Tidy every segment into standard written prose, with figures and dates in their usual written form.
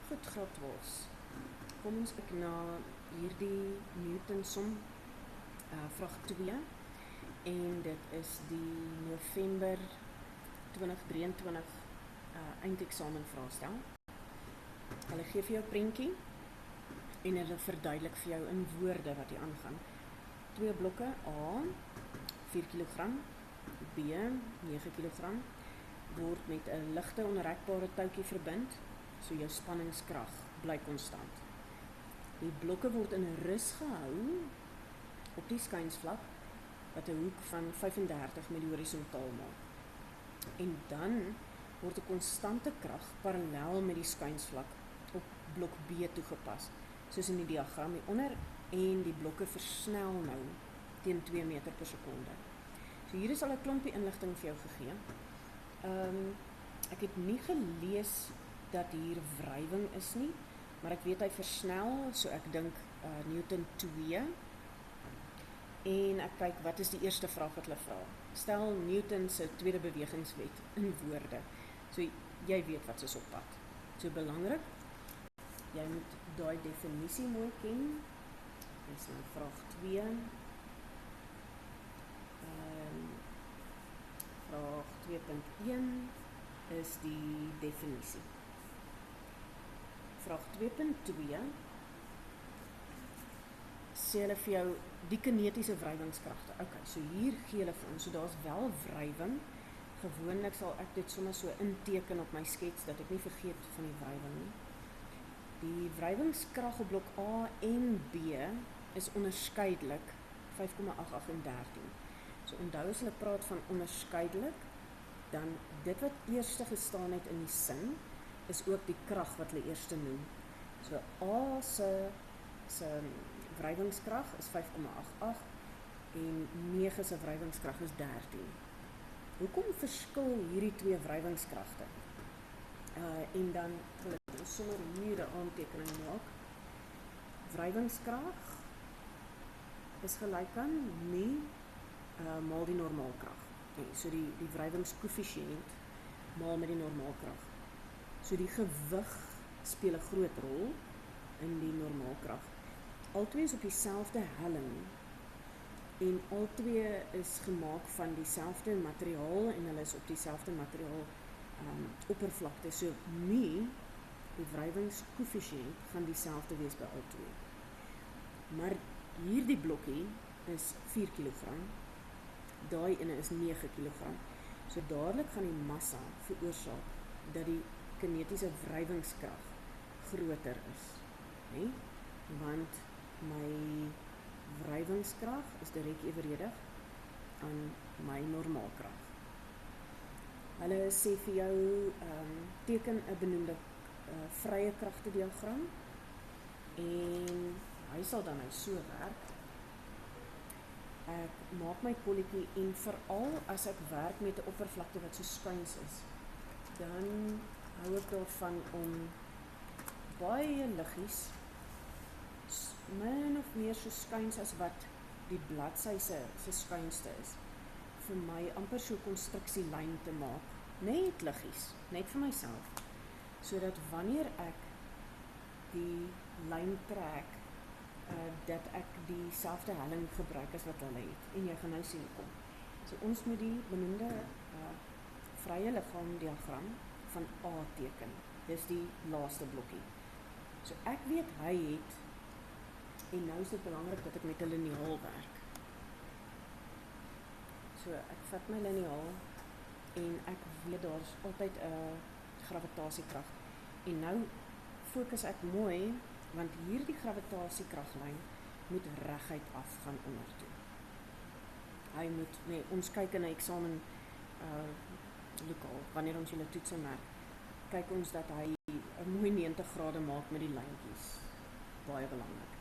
Goed, graad 12. Kom ons kyk na hierdie Newton som, vraag 2, en dit is die November 2023 eindeksamen vraestel. Hulle gee vir jou 'n prentjie en hulle verduidelik vir jou in woorde wat hier aangaan. 2 blokke, A, 4 kg, B, 9 kg, word met 'n ligte onrekbare touwtjie verbind, so jou spanningskrag bly konstant. Die blokke word in rus gehou op die skynsvlak wat 'n hoek van 35 met die horisontaal maak. En dan word 'n konstante krag parallel met die skynsvlak op blok B toegepas, soos in die diagram hieronder, en die blokke versnel nou teen 2 meter per sekonde. So hier is al 'n klompie inligting vir jou gegee. Ek het nie gelees dat hier wrywing is nie, maar ek weet hy versnel, so ek dink Newton 2. En ek kyk, wat is die eerste vraag wat hulle vra? Stel Newton se tweede bewegingswet in woorde. So jy weet wat is op pad. So belangrik, jy moet daai definisie mooi ken. Dis nou vraag 2. Vraag 2.1 is die definisie. Vraag 2.2 sê hulle vir jou die kinetiese wrywingskragte. Okay, so hier gee hulle vir ons, so daar's wel wrywing. Gewoonlik sal ek dit sommer so inteken op my skets dat ek nie vergeet van die wrywing nie. Die wrywingskrag op blok A en B is onderskeidelik 5,88 en 13. So onthou as hulle praat van onderskeidelik, dan dit wat eerste gestaan het in die sin, is ook die krag wat hulle eerste noem. So A se wrywingskrag is 5,88 en 9 se wrywingskrag is 13. Hoekom verskil hierdie twee wrywingskragte? En dan wil ek sommer hier 'n aantekening maak. Wrywingskrag is gelyk aan nie maal die normaalkrag. Nee, so die wrywingskoëffisiënt maal met die normaalkrag. So die gewig speel 'n groot rol in die normaalkrag. Albei is op dieselfde helling en albei is gemaak van dieselfde materiaal en hulle is op dieselfde materiaal oppervlakte. So nie die wrywingskoëffisiënt gaan dieselfde wees by albei. Maar hierdie blokkie is 4 kg. Daai ene is 9 kg. So dadelik gaan die massa veroorsaak dat die kinetiese wrywingskrag groter is, nee? Want my wrywingskrag is direk eweredig aan my normaalkrag. Hulle sê vir jou teken 'n benoemde vrye kragte diagram en hy sal dan nou so werk. Ek maak my kolletjie en veral as ek werk met 'n oppervlakte wat so skuins is, dan hou ek daarvan om baie liggies, min of meer so skuins as wat die bladsy se skuinste is, vir my amper so 'n konstruksielyn te maak, net liggies, net vir myself, sodat wanneer ek die lyn trek, dat ek dieselfde helling gebruik as wat hulle het, en jy gaan nou sien kom. So ons moet die benoemde vrye liggaam diagram van A teken. Dis die laaste blokkie. So ek weet hy het, en nou is dit belangrik dat ek met 'n liniaal werk. So ek vat my liniaal en ek weet daar's altyd 'n gravitasiekrag. En nou fokus ek mooi, want hierdie gravitasiekraglyn moet reguit af gaan ondertoe. Hy moet, nee, ons kyk in 'n eksamen lokaal, wanneer ons julle toetse merk, kyk ons dat hy 'n mooi 90 grade maak met die lyntjies. Baie belangrik.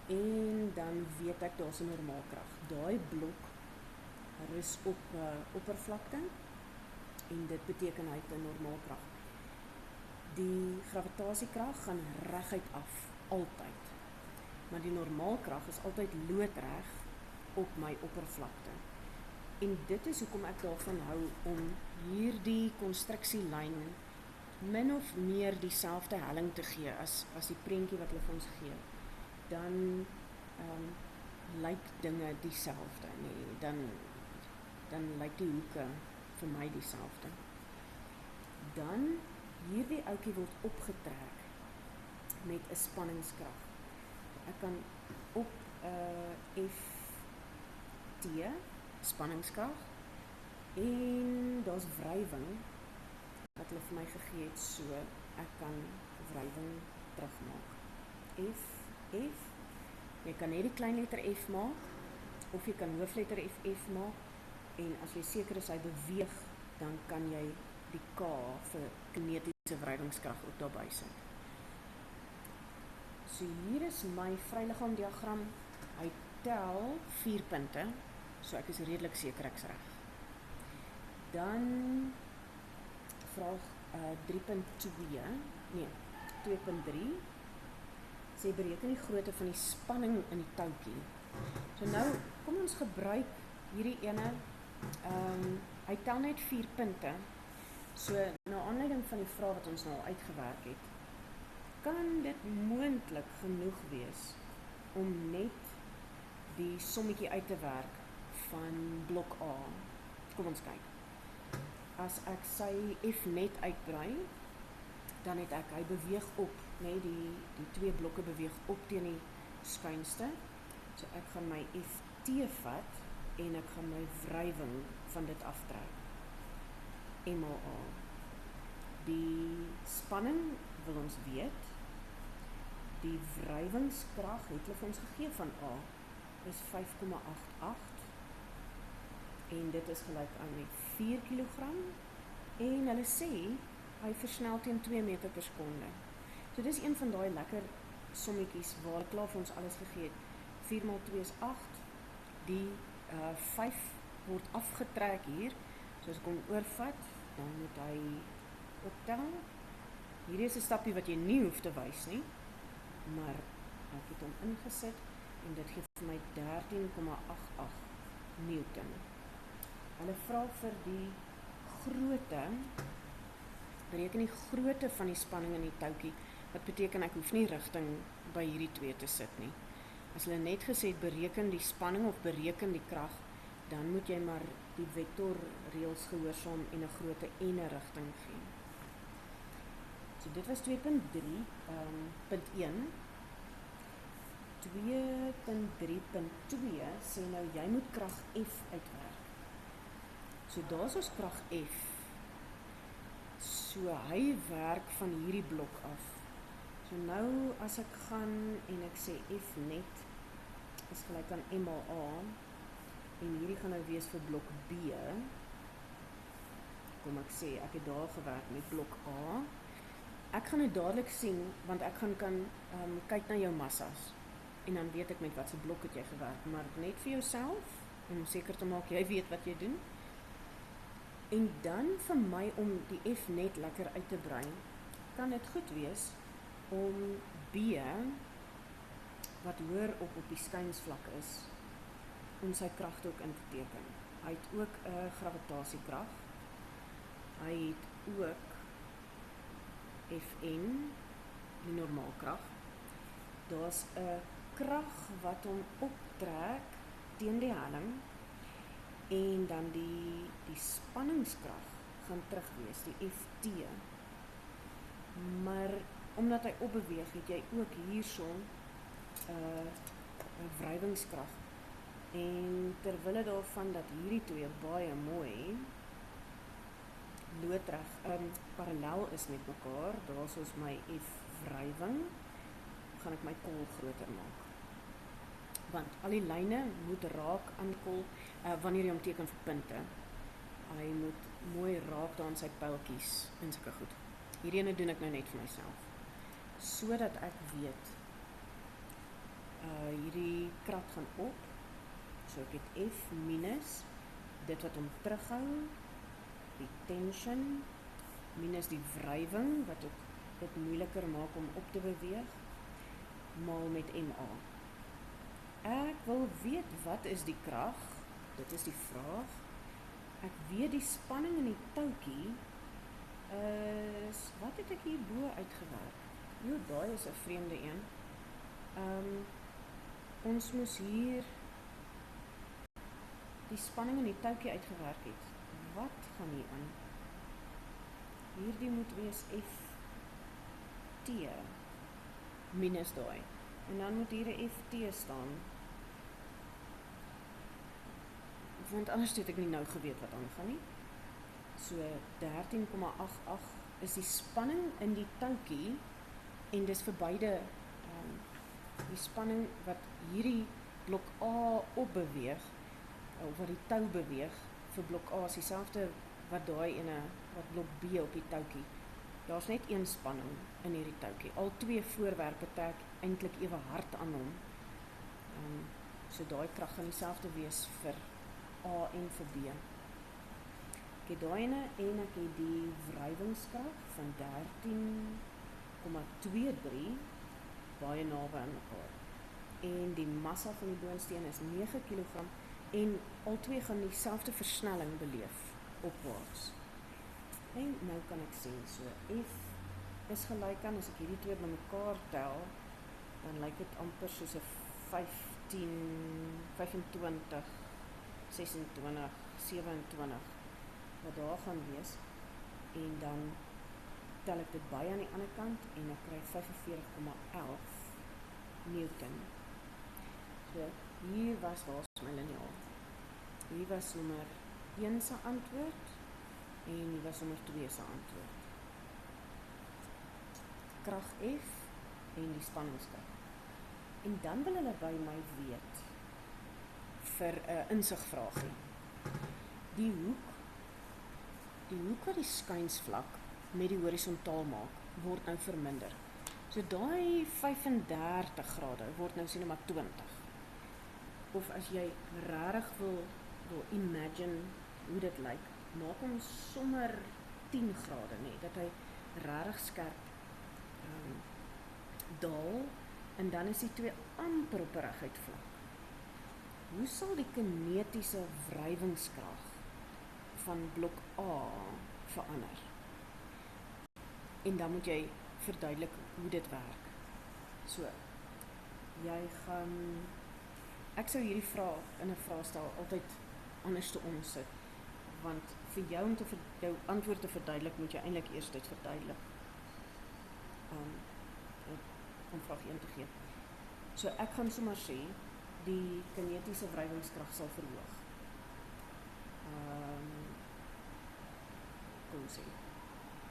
En dan weet ek daar's 'n normaalkrag. Daai blok rus op oppervlakte en dit beteken hy het 'n normaalkrag. Die gravitasiekrag gaan reguit af, altyd. Maar die normaalkrag is altyd loodreg op my oppervlakte. En dit is hoekom ek daarvan hou om hierdie konstruksielyn min of meer dieselfde helling te gee as die prentjie wat hulle vir ons gee, dan lyk dinge dieselfde, nee, dan lyk die hoeke vir my dieselfde. Dan hierdie ouetjie word opgetrek met 'n spanningskrag. Ek kan op FT spanningskrag en daar's wrywing wat hulle vir my gegee het, so ek kan wrywing terugmaak. F, jy kan net die klein letter F maak, of jy kan hoofletter F maak, en as jy seker is hy beweeg, dan kan jy die K vir kinetiese wrywingskrag ook daarby sit. So hier is my vryliggaamdiagram, hy tel 4 punte, so ek is redelik seker ek's reg. Dan vraag 2.3, sê bereken die grootte van die spanning in die touwtjie. So nou, kom ons gebruik hierdie ene, hy tel net 4 punte, so na aanleiding van die vraag wat ons nou al uitgewerk het, kan dit moontlik genoeg wees om net die sommetjie uit te werk van blok A. Kom ons kyk. As ek sy F net uitbrei, dan het ek, hy beweeg op, nee, die 2 blokke beweeg op teen die skuinste. So ek gaan my FT vat en ek gaan my wrywing van dit aftrek. MLA. Die spanning wil ons weet. Die wrywingskrag het hulle vir ons gegee van A is 5,88 en dit is gelyk aan met 4 kg en hulle sê hy versnel teen 2 meter per sekonde. So dis een van daai lekker sommetjies waar hulle klaar vir ons alles gegee het. 4 x 2 is 8. Die 5 word afgetrek hier. So as ek hom oorvat, dan moet hy optel. Hierdie is 'n stapie wat jy nie hoef te wys nie, maar ek het hom ingesit en dit gee vir my 13,88 Newton. Hulle vra vir die grootte, bereken die grootte van die spanning in die touwtjie, wat beteken ek hoef nie rigting by hierdie 2 te sit nie. As hulle net gesê het, bereken die spanning of bereken die krag, dan moet jy maar die vektorreëls gehoorsaam en 'n grootte en 'n rigting gee. So dit was 2.3, punt 1. 2.3.2 sê nou, jy moet krag F uitwerk. So daar is ons krag F. So hy werk van hierdie blok af. So nou as ek gaan en ek sê F net is gelyk aan MLA en hierdie gaan nou wees vir blok B. Kom ek sê, ek het daar gewerk met blok A. Ek gaan dit dadelik sien, want ek gaan kan kyk na jou massas. En dan weet ek met wat se blok het jy gewerk, maar net vir jouself, om seker te maak jy weet wat jy doen. En dan vir my om die F net lekker uit te brei, kan dit goed wees om B, wat hoër op die skynsvlak is, om sy kragte ook in te teken. Hy het ook 'n gravitasiekrag. Hy het ook Fn, die normaalkrag. Daar's 'n krag wat hom optrek teen die helling en dan die spanningskrag gaan terug wees, die Ft. Maar omdat hy opbeweeg, het jy ook hierson 'n wrywingskrag. En terwille daarvan dat hierdie twee baie mooi loodreg, parallel is met mekaar, daar is ons my F wrywing, gaan ek my kol groter maak. Want al die lyne moet raak aan kol, wanneer jy hom teken vir punte. Hy moet mooi raak daar aan sy pyltjies en sulke goed. Hierdie ene doen ek nou net vir myself, sodat ek weet, hierdie krat gaan op, so ek het F minus, dit wat hom terughou, die tension, minus die wrywing, wat ook dit moeiliker maak om op te beweeg, maal met MA. Ek wil weet, wat is die krag? Dit is die vraag. Ek weet die spanning in die touwtjie is, wat het ek hierbo uitgewerk? Jo, daai is 'n vreemde een. Ons moes hier die spanning in die toukie uitgewerk het. Wat gaan hier aan? Hierdie moet wees FT minus daai. En dan moet hier 'n FT staan. Want anders het ek nie nou geweet wat aangaan nie. So 13,88 is die spanning in die toukie en dis vir beide die spanning wat hierdie blok A opbeweeg of wat die tou beweeg vir blok A is dieselfde wat daai ene wat blok B op die toukie. Daar's net een spanning in hierdie toukie. Al twee voorwerpe trek eintlik ewe hard aan hom. So daai krag gaan dieselfde wees vir A en vir B. Ek het daai ene en ek het die wrywingskrag van 13,23 baie naby aan mekaar. En die massa van die boonsteen is 9 kg en al twee gaan dieselfde versnelling beleef opwaarts. En nou kan ek sê, so F is gelyk aan, as ek hierdie twee bymekaar tel, dan lyk dit amper soos 'n 15, 25, 26, 27 wat daar gaan wees. En dan tel ek dit by aan die ander kant en ek kry 45,11 Newton. So hier was my liniaal. Hier was nommer 1 se antwoord en hier was nommer 2 se antwoord. Krag F en die spanningskrag. En dan wil hulle by my weet vir 'n insigvraagie. Die hoek wat die skynsvlak met die horisontaal maak, word nou verminder. So daai 35 grade word nou sê net maar 20. Of as jy regtig wil imagine hoe dit lyk, maak hom sommer 10 grade, nee, dat hy regtig skerp daal, en dan is die twee amper op 'n reguit vlak. Hoe sal die kinetiese wrywingskrag van blok A verander? En dan moet jy verduidelik hoe dit werk. So, jy gaan, ek sou hierdie vraag in 'n vraestel altyd anders te omsit, want vir jou om jou antwoord te verduidelik, moet jy eintlik eers dit verduidelik. Om vraag 1 te gee. So ek gaan sommer sê, die kinetiese wrywingskrag sal verhoog. Kom sê,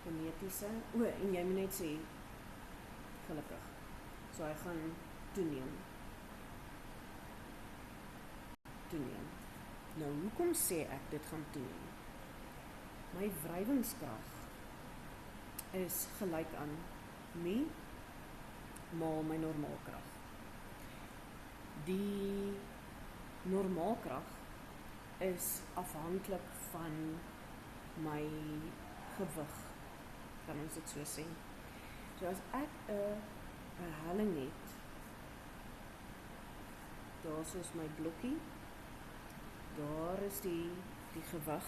kinetiese, en jy moet net sê, gelukkig. So hy gaan toeneem. Nou, hoekom sê ek dit gaan toeneem? My wrywingskrag is gelyk aan my maal my normaalkrag. Die normaalkrag is afhanklik van my gewig, kan ons dit so sê. So as ek 'n helling het, daar is my blokkie, daar is die gewig,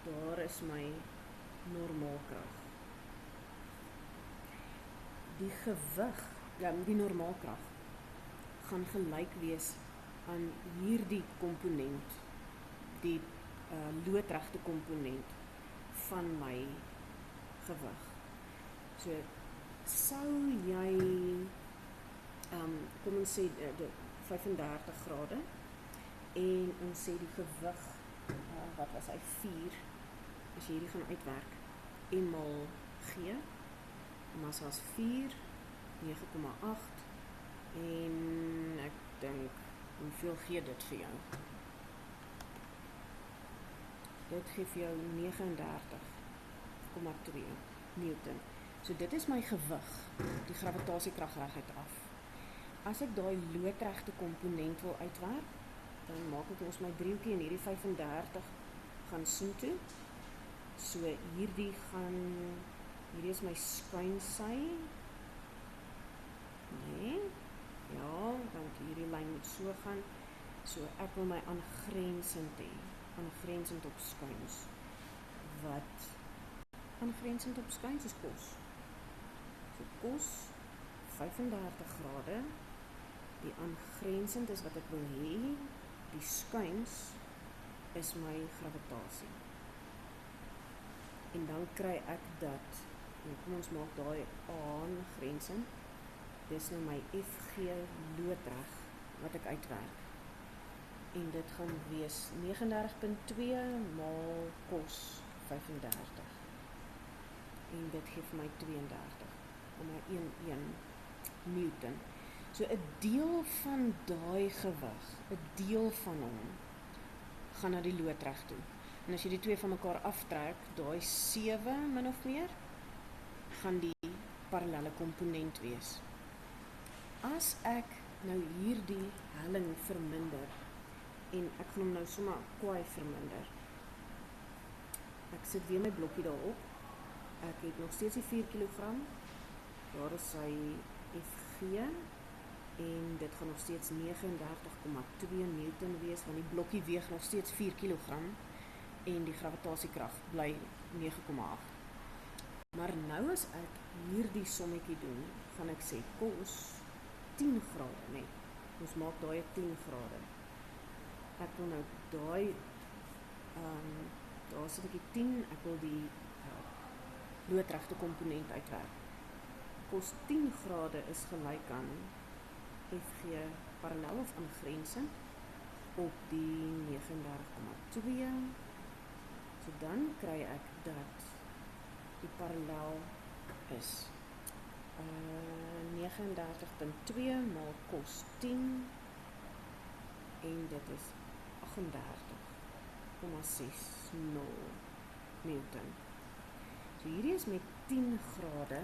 daar is my normaalkrag. Die gewig, die normaalkrag, gaan gelyk wees aan hierdie komponent, die loodregte komponent van my gewig. So, sou jy, kom ons sê, 35 grade, en ons sê die gewig, wat was hy, 4, as jy hierdie gaan uitwerk, en maal G, massa is 4, 9,8, en ek dink, hoeveel gee dit vir jou? Dit gee vir jou 39,2 Newton. So dit is my gewig, die gravitasiekrag reguit af. As ek daai loodregte komponent wil uitwerk, dan maak ek ons my driehoekie en hierdie 35 gaan soontoe. So hierdie is my skuinsy. Nee. Ja, want hierdie lyn moet so gaan. So ek wil my aangrensend hê, aangrensend op skuins, wat aangrensend op skuins is kos. So kos 35 grade, die aangrensend is wat ek wil hê, die skuins is my gravitasie. En dan kry ek dat, kom ons maak daai aangrensend, dis nou my FG loodreg wat ek uitwerk. En dit gaan wees 39.2 maal kos 35. En dit gee vir my 32,11 Newton. So 'n deel van daai gewig, 'n deel van hom, gaan na die loodreg toe. En as jy die twee van mekaar aftrek, daai 7 min of meer, gaan die parallelle komponent wees. As ek nou hierdie helling verminder, en ek gaan hom nou sommer kwaai verminder. Ek sit weer my blokkie daarop. Ek het nog steeds die 4 kg. Daar is sy FG. En dit gaan nog steeds 39,2 Newton wees, want die blokkie weeg nog steeds 4 kg. En die gravitasiekrag bly 9,8. Maar nou as ek hierdie sommetjie doen, gaan ek sê kos 10 grade, nee. Ons maak daai 10 grade. Ek wil nou daai, daar sit ek die 10, ek wil die loodregte komponent uitwerk. Kos 10 grade is gelyk aan FG parallel of aangrensend op die 39,2. So dan kry ek dat die parallel is 39.2 maal kos 10 en dit is 38,60 Newton. So hierdie is met 10 grade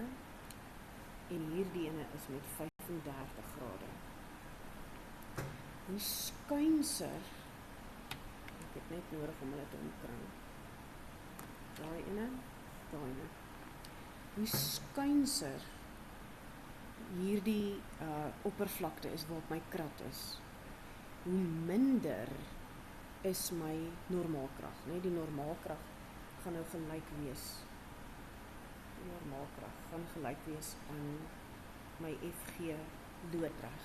en hierdie ene is met 35 grade. Hoe skuinser, ek het net nodig om hulle te omkring. Daai ene. Hoe skuinser hierdie oppervlakte is waar my krat is, hoe minder is my normaalkrag. Nee, die normaalkrag gaan nou gelyk wees. Die normaalkrag gaan gelyk wees aan my FG loodreg.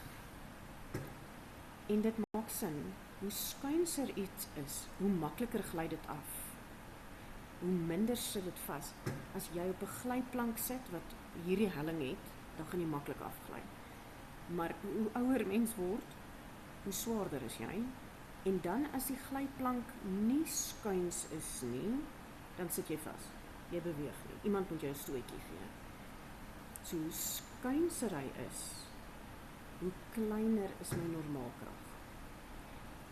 En dit maak sin, hoe skuinser iets is, hoe makliker gly dit af. Hoe minder sit dit vas. As jy op 'n glyplank sit wat hierdie helling het, dan gaan jy maklik afgly. Maar hoe ouer mens word, hoe swaarder is jy. En dan as die glyplank nie skuins is nie, dan sit jy vas. Jy beweeg nie. Iemand moet jou 'n stootjie gee. So hoe skuinser hy is, hoe kleiner is my normaalkrag.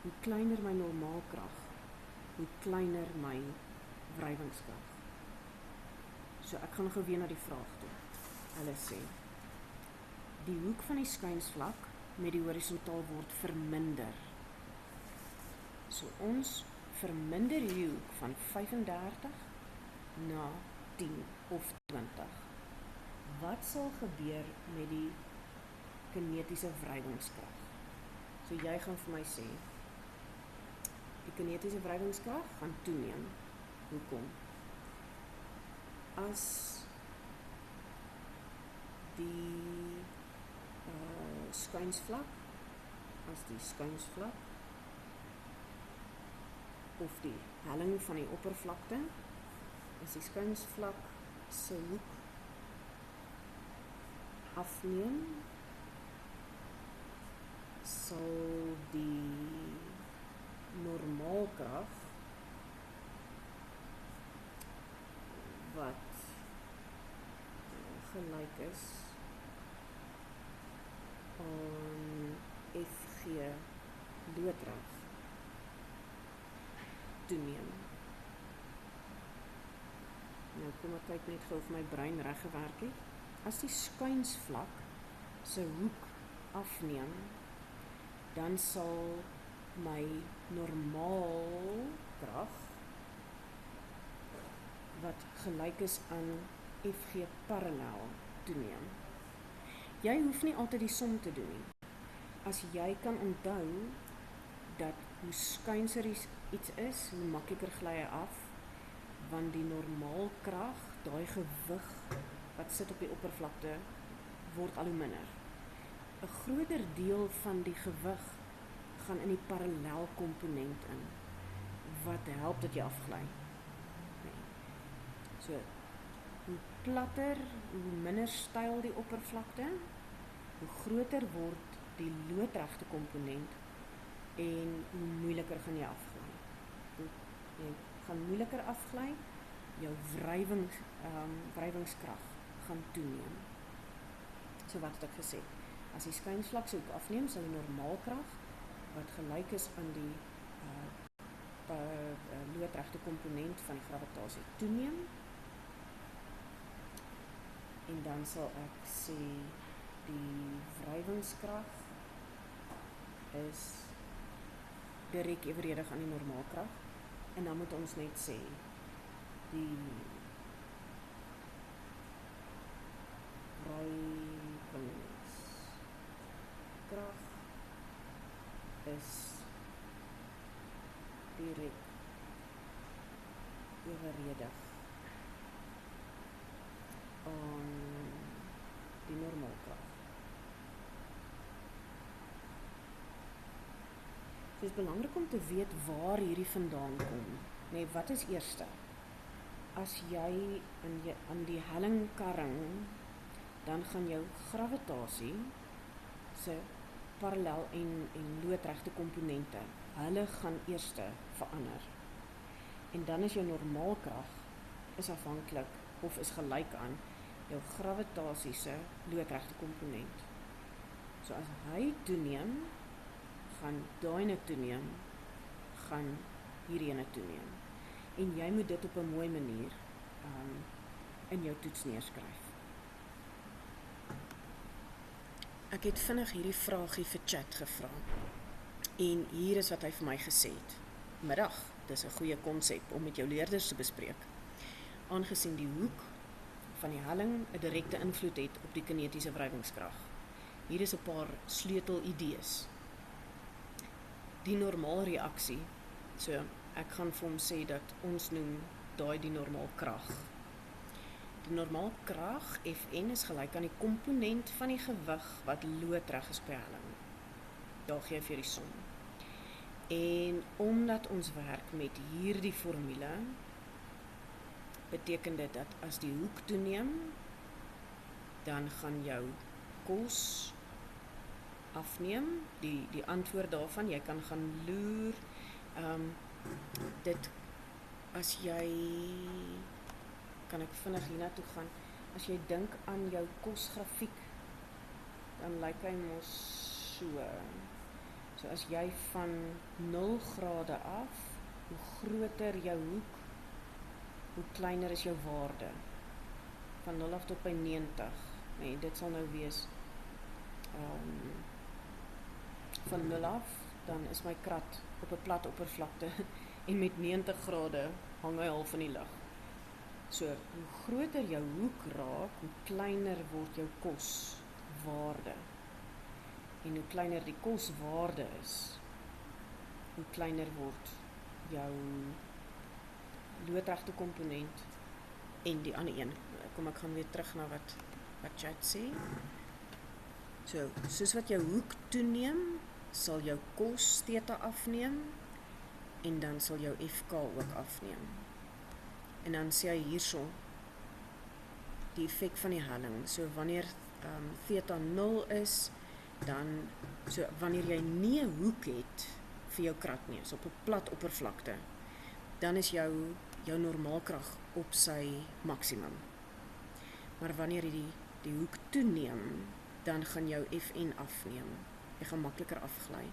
Hoe kleiner my normaalkrag, hoe kleiner my wrywingskrag. So ek gaan gou weer na die vraag toe. Hulle sê, die hoek van die skuinsvlak met die horisontaal word verminder. So ons verminder die hoek van 35 na 10 of 20. Wat sal gebeur met die kinetiese wrywingskrag? So jy gaan vir my sê, die kinetiese wrywingskrag gaan toeneem. Hoekom? As die skuinsvlak, of die helling van die oppervlakte, as die skuinsvlak se hoek afneem, sal die normaalkrag wat gelyk is aan FG loodreg toeneem. Nou kom ek kyk net gou of my brein reg gewerk het. As die skuinsvlak se hoek afneem, dan sal my normaalkrag wat gelyk is aan FG parallel toeneem. Jy hoef nie altyd die som te doen nie. As jy kan onthou dat hoe skuinser iets is, hoe makliker gly hy af, want die normaalkrag daai gewig wat sit op die oppervlakte word al hoe minder. 'n Groter deel van die gewig gaan in die parallelkomponent in, wat help dat jy afgly. Nee. So, hoe platter, hoe minder styl die oppervlakte, hoe groter word die loodregte komponent en hoe moeiliker gaan jy afgly. Jy gaan moeiliker afgly, jou wrywingskrag gaan toeneem. So wat het ek gesê? As die skuinsvlakshoek afneem, sal die normaalkrag, wat gelyk is aan die loodregte komponent van die gravitasie toeneem. En dan sal ek sê die wrywingskrag is direk evenredig aan die normaalkrag. En dan moet ons net sê die wrywingskrag is direk evenredig aan die normaalkrag. So is belangrik om te weet waar hierdie vandaan kom. Nee, wat is eerste? As jy aan die helling karring, dan gaan jou gravitasie se parallel en loodregte komponente, hulle gaan eerste verander. En dan is jou normaalkrag is afhanklik of is gelyk aan jou gravitasie se loodregte komponent. So as hy toeneem, gaan daai ene toeneem, gaan hierdie ene toeneem. En jy moet dit op 'n mooi manier in jou toets neerskryf. Ek het vinnig hierdie vraagie vir chat gevra. En hier is wat hy vir my gesê het. Middag, dis 'n goeie konsep om met jou leerders te bespreek. Aangesien die hoek van die helling 'n direkte invloed het op die kinetiese wrywingskrag. Hier is 'n paar sleutelidees. Die normaalreaksie, so ek gaan vir hom sê dat ons noem daai die normaalkrag. Die normaalkrag Fn is gelyk aan die komponent van die gewig wat loodreg is by helling. Daar gee ek vir die som. En omdat ons werk met hierdie formule, beteken dit dat as die hoek toeneem, dan gaan jou kos afneem. Die antwoord daarvan, jy kan gaan loer. Dit, as jy, kan ek vinnig hiernatoe gaan, as jy dink aan jou kosgrafiek, dan lyk hy mos so. So as jy van 0 grade af, hoe groter jou hoek, hoe kleiner is jou waarde. Van 0 af tot by 90. Nee, dit sal nou wees van 0 af, dan is my krat op 'n plat oppervlakte en met 90 grade hang hy half in die lug. So, hoe groter jou hoek raak, hoe kleiner word jou koswaarde. En hoe kleiner die koswaarde is, hoe kleiner word jou loodregte komponent en die ander een. Kom, ek gaan weer terug na wat chat sê. So, soos wat jou hoek toeneem, sal jou kos theta afneem en dan sal jou FK ook afneem. En dan sê hy hierso die effek van die helling. So wanneer theta 0 is, dan so wanneer jy nie 'n hoek het vir jou krat nie, so op 'n plat oppervlakte, dan is jou normaalkrag op sy maksimum. Maar wanneer jy die hoek toeneem, dan gaan jou Fn afneem. Jy gaan makliker afgly.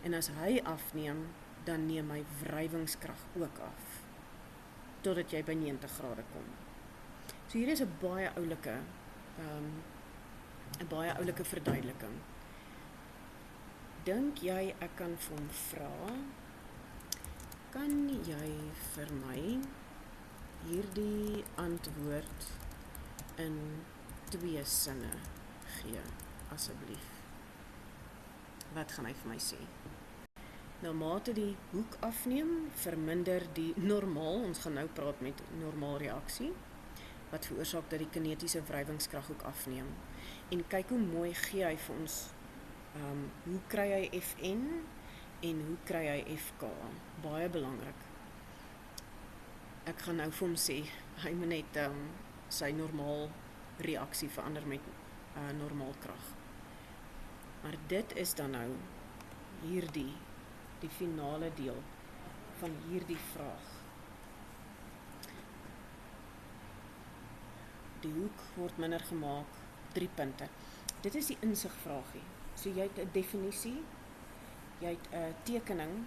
En as hy afneem, dan neem hy wrywingskrag ook af, totdat jy by 90 grade kom. So hier is 'n baie oulike verduideliking. Dink jy ek kan vir hom vra, kan jy vir my hierdie antwoord in 2 sinne gee, asseblief? Wat gaan hy vir my sê? Nou mate die hoek afneem, verminder die normaal, ons gaan nou praat met normaalreaksie, wat veroorsaak dat die kinetiese wrywingskrag ook afneem. En kyk hoe mooi gee hy vir ons, hoe kry hy Fn en hoe kry hy FK. Baie belangrik. Ek gaan nou vir hom sê, hy moet net sy normaal reaksie verander met normaal krag. Maar dit is dan nou hierdie, die finale deel van hierdie vraag. Die hoek word minder gemaak, 3 punte. Dit is die insigvraagie. So jy het 'n definisie, jy het 'n tekening,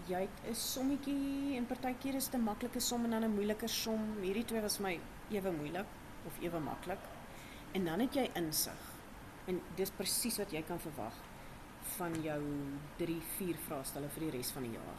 jy het 'n sommetjie, en partykeer is dit 'n maklike som en dan 'n moeiliker som. Hierdie twee was my ewe moeilik of ewe maklik. En dan het jy insig. En dis presies wat jy kan verwag van jou 3-4 vraestelle vir die res van die jaar.